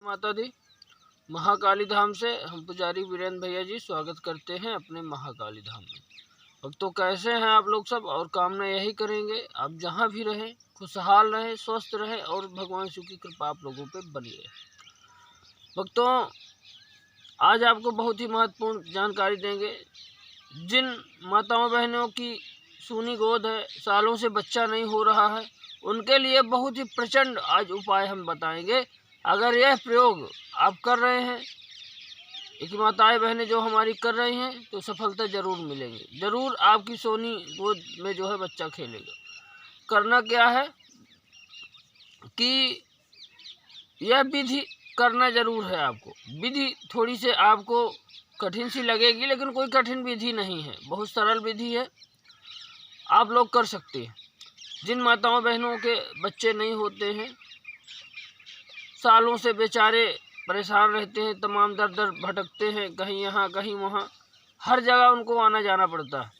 माता दी। महाकाली धाम से हम पुजारी वीरेंद्र भैया जी स्वागत करते हैं अपने महाकाली धाम में। अब तो कैसे हैं आप लोग सब, और कामना यही करेंगे आप जहाँ भी रहें खुशहाल रहें, स्वस्थ रहें और भगवान शिव की कृपा आप लोगों पे बनी रहे। भक्तों, आज आपको बहुत ही महत्वपूर्ण जानकारी देंगे। जिन माताओं बहनों की सूनी गोद है, सालों से बच्चा नहीं हो रहा है, उनके लिए बहुत ही प्रचंड आज उपाय हम बताएंगे। अगर यह प्रयोग आप कर रहे हैं, एक माताएं बहनें जो हमारी कर रही हैं, तो सफलता जरूर मिलेंगी। जरूर आपकी सोनी गोद में जो है बच्चा खेलेगा। करना क्या है कि यह विधि करना जरूर है आपको। विधि थोड़ी से आपको कठिन सी लगेगी, लेकिन कोई कठिन विधि नहीं है, बहुत सरल विधि है, आप लोग कर सकते हैं। जिन माताओं बहनों के बच्चे नहीं होते हैं, सालों से बेचारे परेशान रहते हैं, तमाम दर दर भटकते हैं, कहीं यहाँ कहीं वहाँ, हर जगह उनको आना जाना पड़ता है।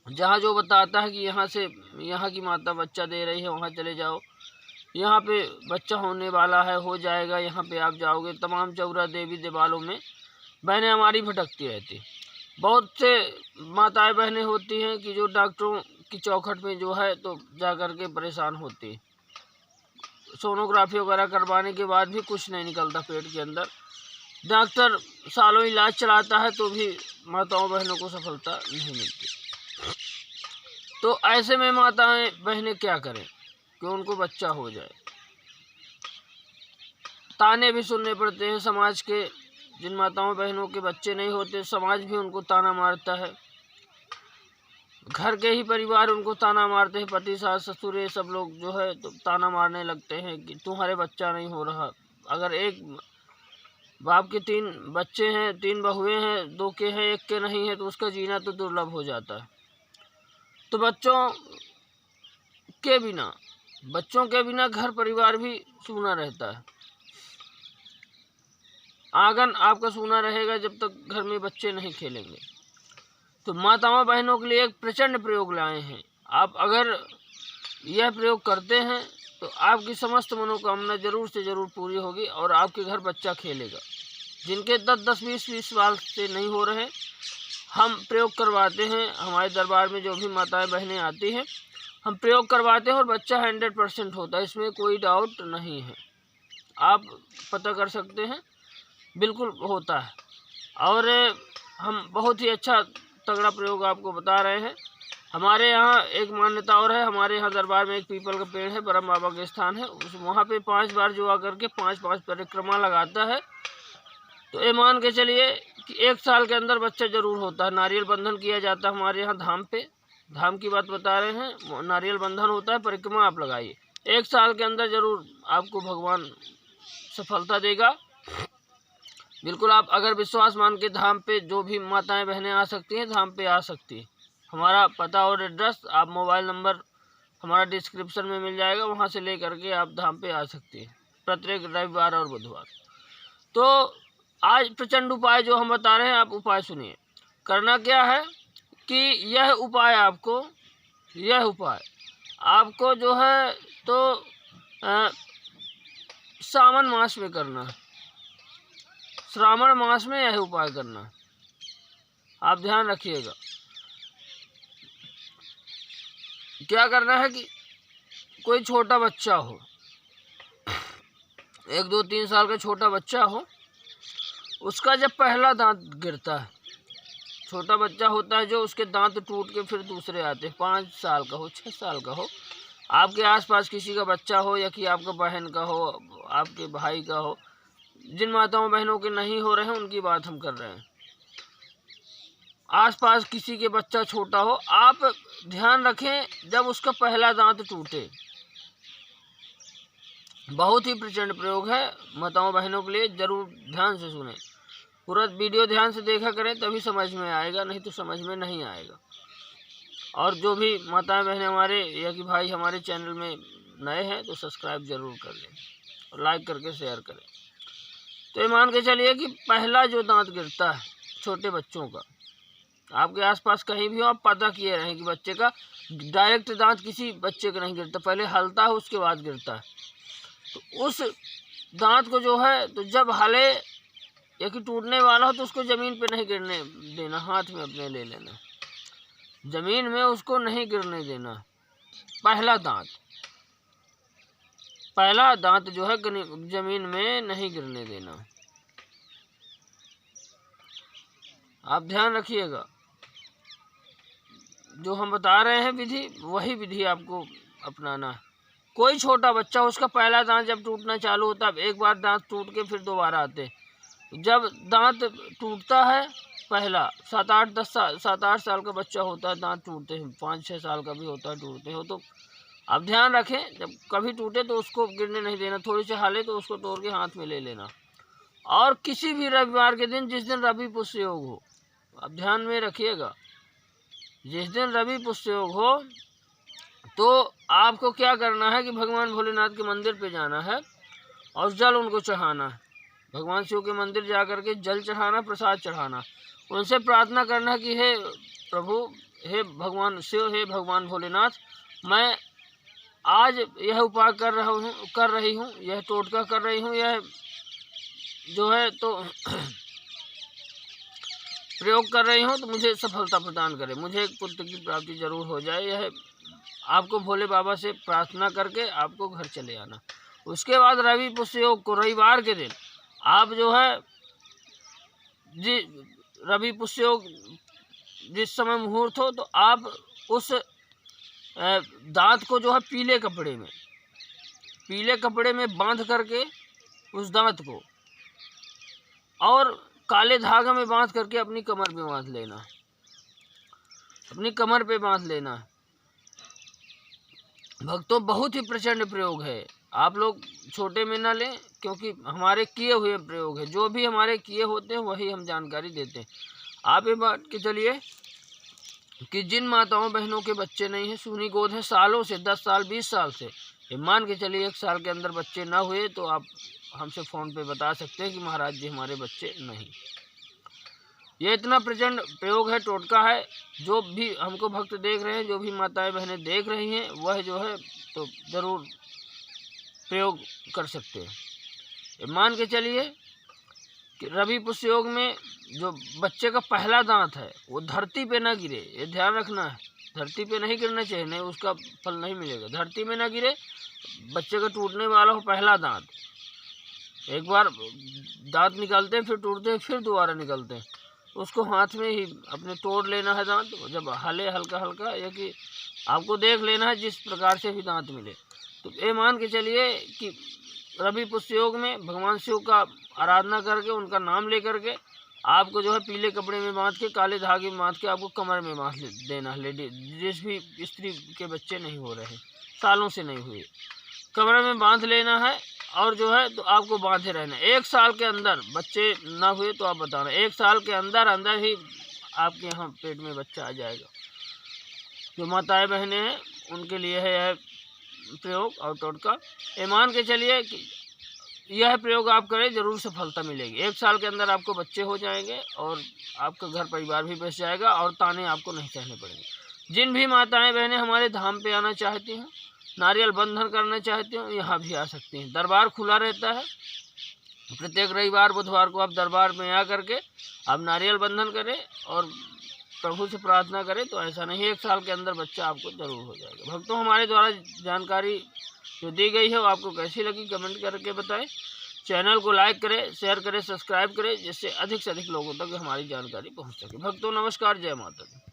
जहाँ जो बताता है कि यहाँ से यहाँ की माता बच्चा दे रही है, वहाँ चले जाओ, यहाँ पे बच्चा होने वाला है, हो जाएगा, यहाँ पे आप जाओगे। तमाम चौरा देवी देवालों में बहनें हमारी भटकती रहती। बहुत से माताएं बहनें होती हैं कि जो डॉक्टरों की चौखट में जो है तो जा कर के परेशान होती है। सोनोग्राफी वगैरह करवाने के बाद भी कुछ नहीं निकलता पेट के अंदर। डॉक्टर सालों इलाज चलाता है तो भी माताओं बहनों को सफलता नहीं मिलती। तो ऐसे में माताएं बहनें क्या करें कि उनको बच्चा हो जाए। ताने भी सुनने पड़ते हैं समाज के। जिन माताओं बहनों के बच्चे नहीं होते, समाज भी उनको ताना मारता है, घर के ही परिवार उनको ताना मारते हैं, पति सास ससुर ये सब लोग जो है तो ताना मारने लगते हैं कि तुम्हारे बच्चा नहीं हो रहा। अगर एक बाप के 3 बच्चे हैं, 3 बहुएं हैं, 2 के हैं, 1 के नहीं है, तो उसका जीना तो दुर्लभ हो जाता है। तो बच्चों के बिना घर परिवार भी सूना रहता है। आंगन आपका सूना रहेगा जब तक घर में बच्चे नहीं खेलेंगे। तो माताओं बहनों के लिए एक प्रचंड प्रयोग लाए हैं। आप अगर यह प्रयोग करते हैं तो आपकी समस्त मनोकामना जरूर से जरूर पूरी होगी और आपके घर बच्चा खेलेगा। जिनके 10-10, 20-20 साल से नहीं हो रहे, हम प्रयोग करवाते हैं। हमारे दरबार में जो भी माताएं बहनें आती हैं, हम प्रयोग करवाते हैं और बच्चा 100% होता है, इसमें कोई डाउट नहीं है। आप पता कर सकते हैं, बिल्कुल होता है। और हम बहुत ही अच्छा तगड़ा प्रयोग आपको बता रहे हैं। हमारे यहाँ एक मान्यता और है। हमारे यहाँ दरबार में एक पीपल का पेड़ है, ब्रह्म बाबा के स्थान है, वहाँ पे 5 बार जो आकर के 5-5 परिक्रमा लगाता है, तो ये मान के चलिए कि 1 साल के अंदर बच्चा जरूर होता है। नारियल बंधन किया जाता है हमारे यहाँ धाम पे, धाम की बात बता रहे हैं। नारियल बंधन होता है, परिक्रमा आप लगाइए, 1 साल के अंदर जरूर आपको भगवान सफलता देगा। बिल्कुल आप अगर विश्वास मान के धाम पे जो भी माताएं बहनें आ सकती हैं, धाम पे आ सकती हैं। हमारा पता और एड्रेस, आप मोबाइल नंबर हमारा डिस्क्रिप्शन में मिल जाएगा, वहां से ले करके आप धाम पे आ सकती हैं प्रत्येक रविवार और बुधवार। तो आज प्रचंड उपाय जो हम बता रहे हैं, आप उपाय सुनिए। करना क्या है कि यह उपाय आपको जो है तो सावन मास में करना है। श्रावण मास में यह उपाय करना है, आप ध्यान रखिएगा। क्या करना है कि कोई छोटा बच्चा हो, 1, 2, 3 साल का छोटा बच्चा हो, उसका जब पहला दांत गिरता है, छोटा बच्चा होता है जो उसके दांत टूट के फिर दूसरे आते हैं, 5 साल का हो, 6 साल का हो, आपके आसपास किसी का बच्चा हो या कि आपका बहन का हो, आपके भाई का हो, जिन माताओं बहनों के नहीं हो रहे हैं उनकी बात हम कर रहे हैं। आसपास किसी के बच्चा छोटा हो, आप ध्यान रखें जब उसका पहला दांत टूटे। बहुत ही प्रचंड प्रयोग है माताओं बहनों के लिए, जरूर ध्यान से सुने। पूरा वीडियो ध्यान से देखा करें तभी समझ में आएगा, नहीं तो समझ में नहीं आएगा। और जो भी माताएं बहनें हमारे या कि भाई हमारे चैनल में नए हैं तो सब्सक्राइब जरूर कर लें और लाइक करके शेयर करें। तो ये मान के चलिए कि पहला जो दांत गिरता है छोटे बच्चों का, आपके आसपास कहीं भी हो, आप पता किए रहें कि बच्चे का डायरेक्ट दांत किसी बच्चे का नहीं गिरता, पहले हलता है उसके बाद गिरता है। तो उस दांत को जो है तो जब हाले या कि टूटने वाला हो तो उसको ज़मीन पे नहीं गिरने देना, हाथ में अपने ले लेना, ज़मीन में उसको नहीं गिरने देना। पहला दांत जो है ज़मीन में नहीं गिरने देना। आप ध्यान रखिएगा, जो हम बता रहे हैं विधि, वही विधि आपको अपनाना है। कोई छोटा बच्चा, उसका पहला दांत जब टूटना चालू होता है, एक बार दांत टूट के फिर दोबारा आते, जब दांत टूटता है पहला 7-8 साल का बच्चा होता है, दांत टूटते हैं, 5-6 साल का भी होता है टूटते हो, तो आप ध्यान रखें जब कभी टूटे तो उसको गिरने नहीं देना, थोड़ी सी हाले तो उसको तोड़ के हाथ में ले लेना। और किसी भी रविवार के दिन, जिस दिन रवि पुष्य योग हो, आप ध्यान में रखिएगा, जिस दिन रवि पुष्य योग हो तो आपको क्या करना है कि भगवान भोलेनाथ के मंदिर पे जाना है और जल उनको चढ़ाना है। भगवान शिव के मंदिर जा कर के जल चढ़ाना, प्रसाद चढ़ाना, उनसे प्रार्थना करना कि हे प्रभु, हे भगवान शिव, हे भगवान भोलेनाथ, मैं आज यह उपाय कर रही हूँ, यह टोटका कर रही हूँ, यह जो है तो प्रयोग कर रही हूँ, तो मुझे सफलता प्रदान करे, मुझे एक पुत्र की प्राप्ति जरूर हो जाए। यह आपको भोले बाबा से प्रार्थना करके आपको घर चले आना। उसके बाद रवि पुष्य योग को, रविवार के दिन आप जो है रवि पुष्य योग जिस समय मुहूर्त हो, तो आप उस दांत को जो है पीले कपड़े में बांध करके उस दांत को, और काले धागे में बांध करके अपनी कमर पे बांध लेना, भक्तों बहुत ही प्रचंड प्रयोग है, आप लोग छोटे में ना लें, क्योंकि हमारे किए हुए प्रयोग है, जो भी हमारे किए होते हैं वही हम जानकारी देते हैं। आप ये बात के चलिए कि जिन माताओं बहनों के बच्चे नहीं हैं, सूनी गोद है सालों से, 10 साल 20 साल से, ये मान के चलिए 1 साल के अंदर बच्चे ना हुए, तो आप हमसे फ़ोन पे बता सकते हैं कि महाराज जी हमारे बच्चे नहीं। ये इतना प्रचंड प्रयोग है, टोटका है, जो भी हमको भक्त देख रहे हैं, जो भी माताएं बहनें देख रही हैं, वह जो है तो ज़रूर प्रयोग कर सकते हैं। मान के चलिए कि रवि पुष्य योग में जो बच्चे का पहला दांत है वो धरती पे ना गिरे, ये ध्यान रखना है, धरती पे नहीं गिरना चाहिए, नहीं उसका फल नहीं मिलेगा। धरती में ना गिरे, बच्चे का टूटने वाला हो पहला दांत, एक बार दांत निकालते हैं, फिर टूटते हैं, फिर दोबारा निकलते हैं, उसको हाथ में ही अपने तोड़ लेना है दांत, जब हाले हल्का या कि आपको देख लेना है जिस प्रकार से भी दांत मिले। तो ये मान के चलिए कि रवि पुष्य योग में भगवान शिव का आराधना करके, उनका नाम ले करके आपको जो है पीले कपड़े में बांध के, काले धागे में बांध के आपको कमर में बांध देना है। जिस भी स्त्री के बच्चे नहीं हो रहे, सालों से नहीं हुए, कमर में बांध लेना है, और जो है तो आपको बांधे रहना। 1 साल के अंदर बच्चे ना हुए तो आप बताना, 1 साल के अंदर ही आपके यहाँ पेट में बच्चा आ जाएगा। जो माताएं बहनें हैं उनके लिए है यह प्रयोग और टोटका। ये मान के चलिए कि यह प्रयोग आप करें, जरूर सफलता मिलेगी। 1 साल के अंदर आपको बच्चे हो जाएंगे और आपका घर परिवार भी बस जाएगा और ताने आपको नहीं सहने पड़ेंगे। जिन भी माताएं बहनें हमारे धाम पे आना चाहती हैं, नारियल बंधन करना चाहती हूँ, यहाँ भी आ सकती हैं। दरबार खुला रहता है, प्रत्येक रविवार बुधवार को आप दरबार में आ करके आप नारियल बंधन करें और प्रभु से प्रार्थना करें, तो ऐसा नहीं 1 साल के अंदर बच्चा आपको जरूर हो जाएगा। भक्तों, हमारे द्वारा जानकारी जो दी गई है वो आपको कैसी लगी कमेंट करके बताएं। चैनल को लाइक करें, शेयर करें, सब्सक्राइब करें, जिससे अधिक से अधिक लोगों तक हमारी जानकारी पहुँच सके। भक्तों नमस्कार, जय माता दी।